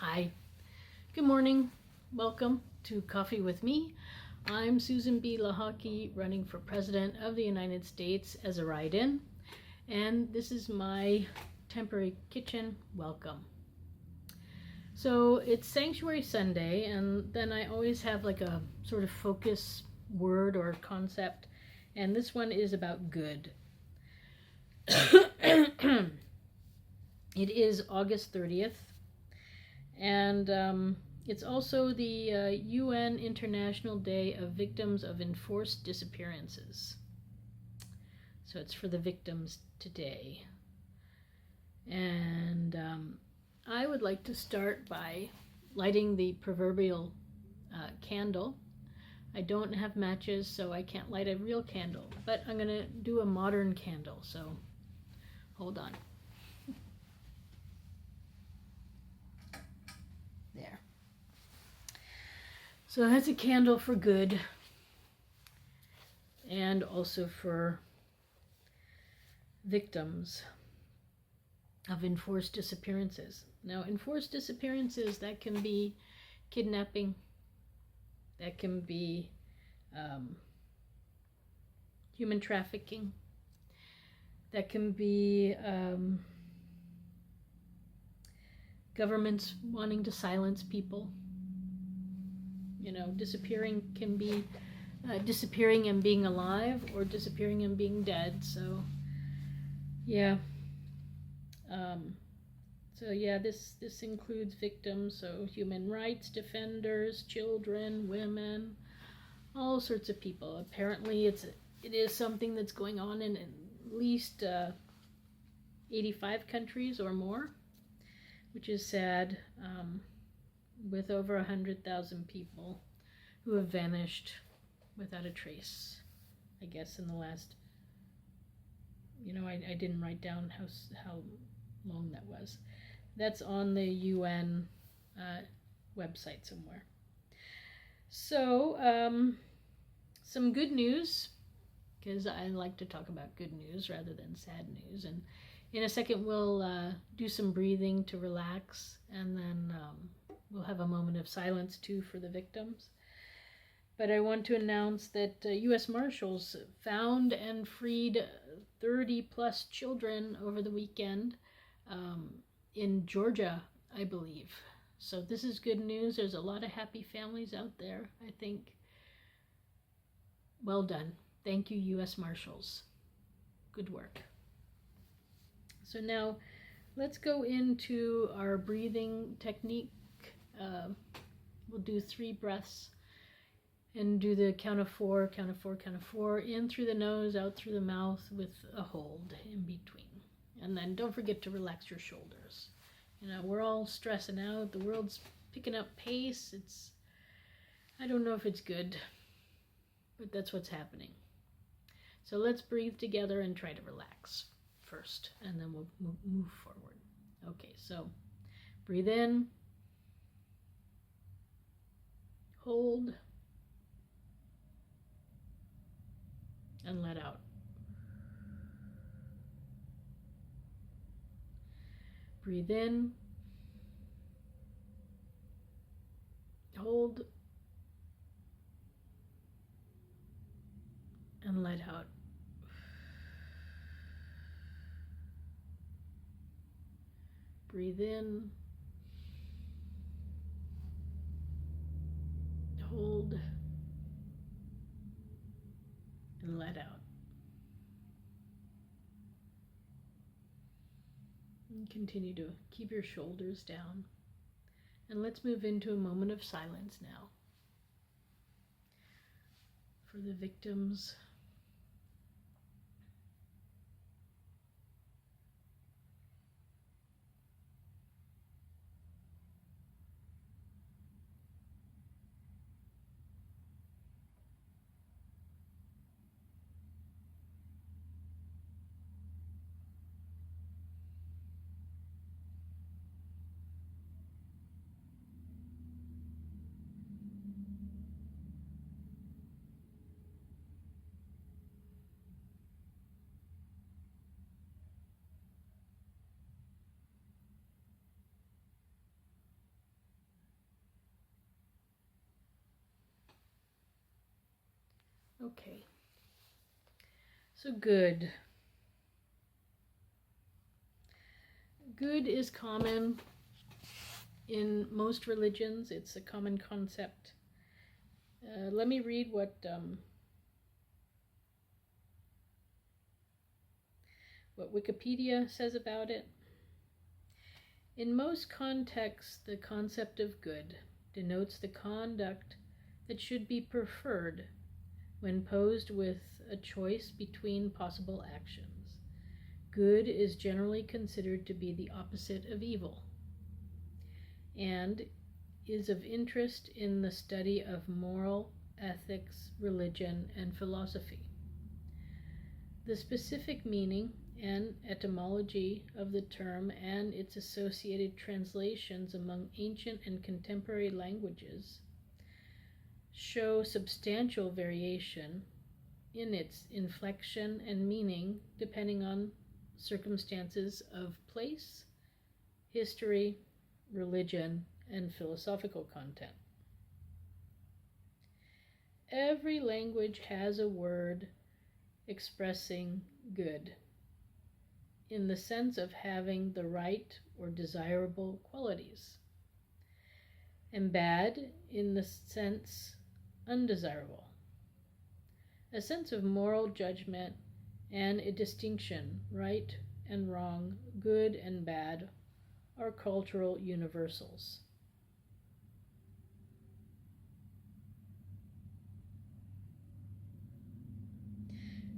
Hi, good morning. Welcome to Coffee with Me. I'm Susan B. Lochocki, running for President of the United States as a write-in, and this is my temporary kitchen. Welcome. So it's Sanctuary Sunday, and then I always have like a sort of focus word or concept, and this one is about good. It is August 30th. And it's also the UN International Day of Victims of Enforced Disappearances. So it's for the victims today. And I would like to start by lighting the proverbial candle. I don't have matches, so I can't light a real candle, but I'm going to do a modern candle, so hold on. There. So that's a candle for good, and also for victims of enforced disappearances. Now, enforced disappearances, that can be kidnapping, that can be human trafficking, that can be governments wanting to silence people. You know, disappearing can be disappearing and being alive, or disappearing and being dead. So, yeah. This includes victims, so human rights defenders, children, women, all sorts of people. Apparently, it is something that's going on in at least 85 countries or more, which is sad, with over 100,000 people who have vanished without a trace, I guess, in the last, I didn't write down how long that was. That's on the UN website somewhere. So, some good news, because I like to talk about good news rather than sad news. And in a second, we'll do some breathing to relax, and then we'll have a moment of silence too for the victims. But I want to announce that U.S. Marshals found and freed 30 plus children over the weekend in Georgia, I believe. So this is good news. There's a lot of happy families out there, I think. Well done. Thank you, U.S. Marshals. Good work. So now let's go into our breathing technique. We'll do 3 breaths and do the count of 4, count of 4, count of 4, in through the nose, out through the mouth with a hold in between. And then don't forget to relax your shoulders. We're all stressing out. The world's picking up pace. I don't know if it's good, but that's what's happening. So let's breathe together and try to relax first, and then we'll move forward. Okay, so breathe in, hold, and let out. Breathe in, hold, and let out. Breathe in, hold, and let out. And continue to keep your shoulders down. And let's move into a moment of silence now for the victims. Okay. So good. Good is common in most religions. It's a common concept. Let me read what Wikipedia says about it. In most contexts, the concept of good denotes the conduct that should be preferred when posed with a choice between possible actions. Good is generally considered to be the opposite of evil and is of interest in the study of moral, ethics, religion, and philosophy. The specific meaning and etymology of the term and its associated translations among ancient and contemporary languages show substantial variation in its inflection and meaning depending on circumstances of place, history, religion, and philosophical content. Every language has a word expressing good in the sense of having the right or desirable qualities, and bad in the sense undesirable. A sense of moral judgment and a distinction, right and wrong, good and bad, are cultural universals.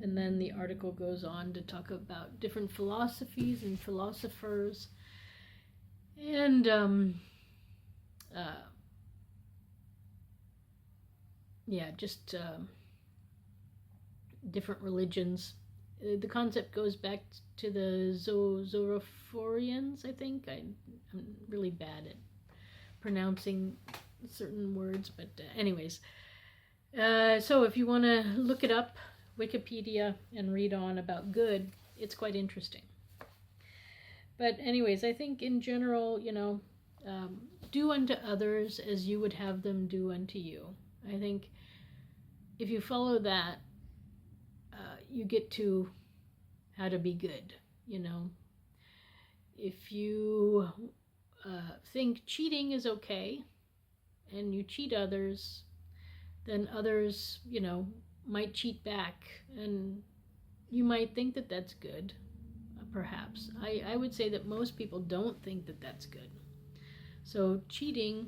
And then the article goes on to talk about different philosophies and philosophers and different religions. The concept goes back to the Zoroastrians, I think. I'm really bad at pronouncing certain words, but anyways. So if you want to look it up, Wikipedia, and read on about good, it's quite interesting. But anyways, I think in general, do unto others as you would have them do unto you. I think if you follow that, you get to how to be good, If you think cheating is okay and you cheat others, then others, might cheat back, and you might think that that's good, perhaps. I would say that most people don't think that that's good. So cheating,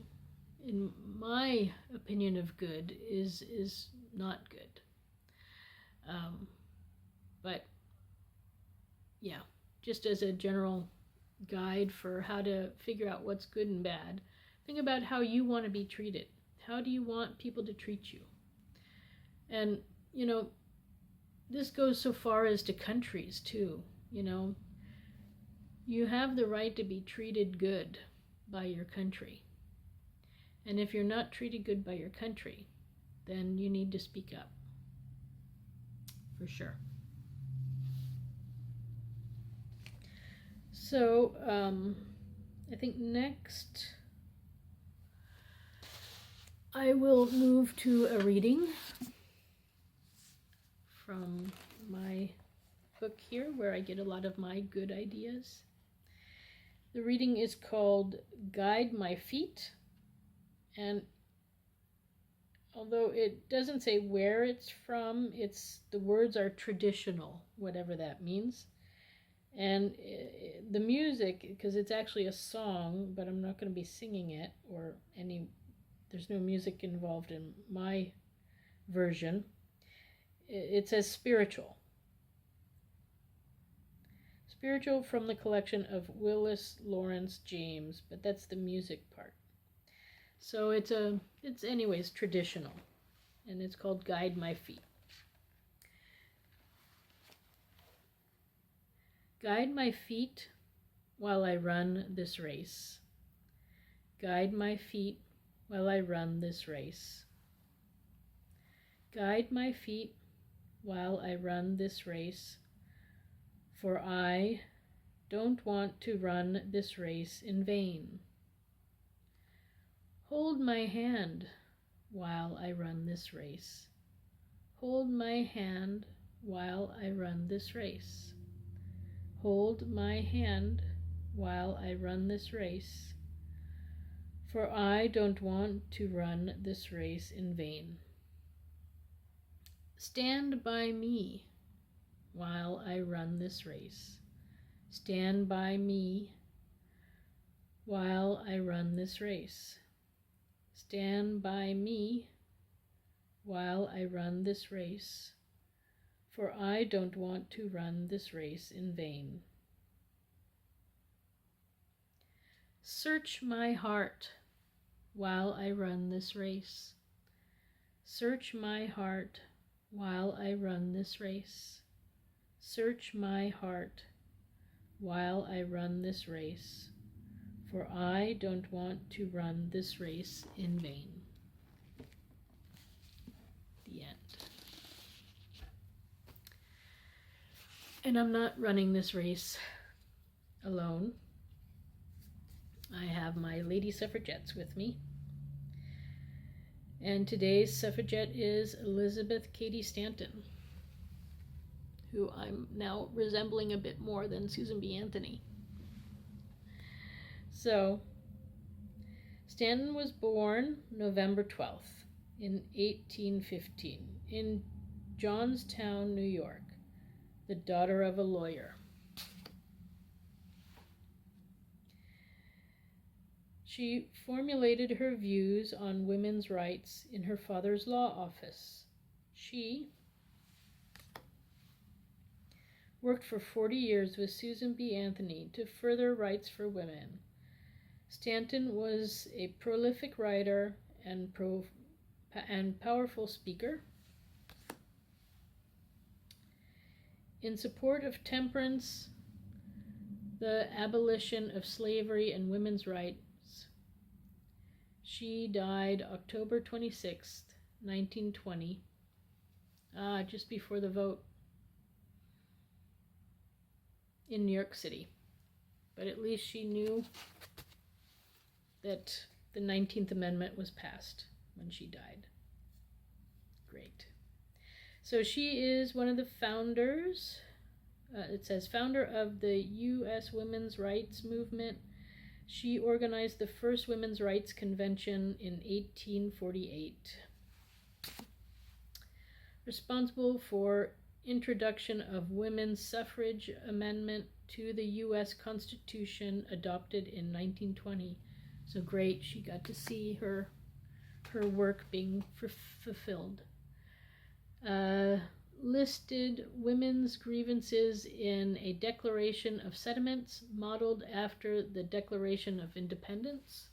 in my opinion of good, is not good. But yeah, just as a general guide for how to figure out what's good and bad, think about how you want to be treated. How do you want people to treat you? And, this goes so far as to countries too, You have the right to be treated good by your country. And if you're not treated good by your country, then you need to speak up. For sure. So, I think next I will move to a reading from my book here, where I get a lot of my good ideas. The reading is called Guide My Feet, and although it doesn't say where it's from, the words are traditional, whatever that means. And the music, because it's actually a song, but I'm not going to be singing it, there's no music involved in my version. It says spiritual. Spiritual from the collection of Willis Lawrence James, but that's the music part. So it's anyways traditional, and it's called Guide My Feet. Guide my feet while I run this race. Guide my feet while I run this race. Guide my feet while I run this race, for I don't want to run this race in vain. Hold my hand while I run this race. Hold my hand while I run this race. Hold my hand while I run this race, for I don't want to run this race in vain. Stand by me while I run this race. Stand by me while I run this race. Stand by me while I run this race, for I don't want to run this race in vain. Search my heart while I run this race. Search my heart while I run this race. Search my heart while I run this race, for I don't want to run this race in vain. The end. And I'm not running this race alone. I have my lady suffragettes with me. And today's suffragette is Elizabeth Cady Stanton, who I'm now resembling a bit more than Susan B. Anthony. So, Stanton was born November 12th in 1815 in Johnstown, New York, the daughter of a lawyer. She formulated her views on women's rights in her father's law office. She worked for 40 years with Susan B. Anthony to further rights for women. Stanton was a prolific writer and powerful speaker. In support of temperance, the abolition of slavery, and women's rights, she died October 26th, 1920, just before the vote in New York City. But at least she knew that the 19th Amendment was passed when she died. Great. So she is one of the founders, it says founder of the U.S. Women's Rights Movement. She organized the first Women's Rights Convention in 1848. Responsible for introduction of women's suffrage amendment to the U.S. Constitution adopted in 1920. So great, she got to see her work being fulfilled. Listed women's grievances in a Declaration of Sentiments modeled after the Declaration of Independence.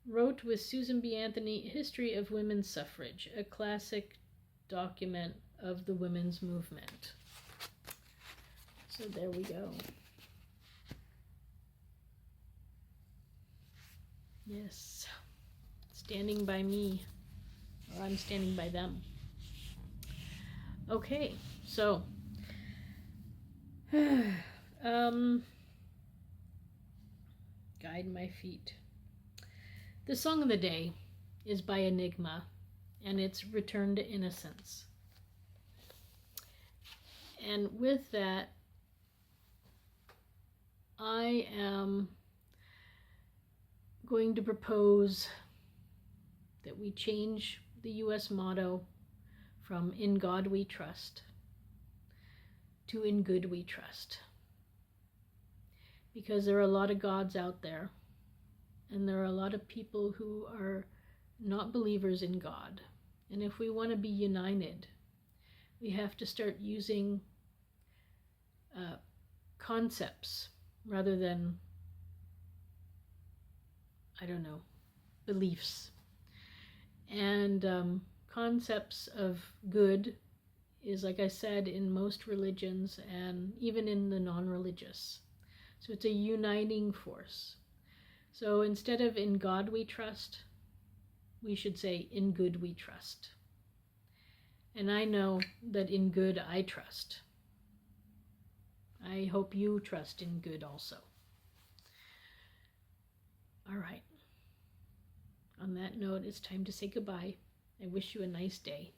Wrote with Susan B. Anthony History of Women's Suffrage, a classic document of the women's movement. So there we go. Yes, standing by me, or I'm standing by them. Okay, so guide my feet. The song of the day is by Enigma, and it's Return to Innocence. And with that, I am going to propose that we change the U.S. motto from "In God We Trust" to "In Good We Trust." Because there are a lot of gods out there, and there are a lot of people who are not believers in God. And if we want to be united, we have to start using concepts rather than, beliefs. And concepts of good is, like I said, in most religions and even in the non-religious. So it's a uniting force. So instead of "In God We Trust," we should say "In Good We Trust." And I know that in good I trust. I hope you trust in good also. All right. On that note, it's time to say goodbye. I wish you a nice day.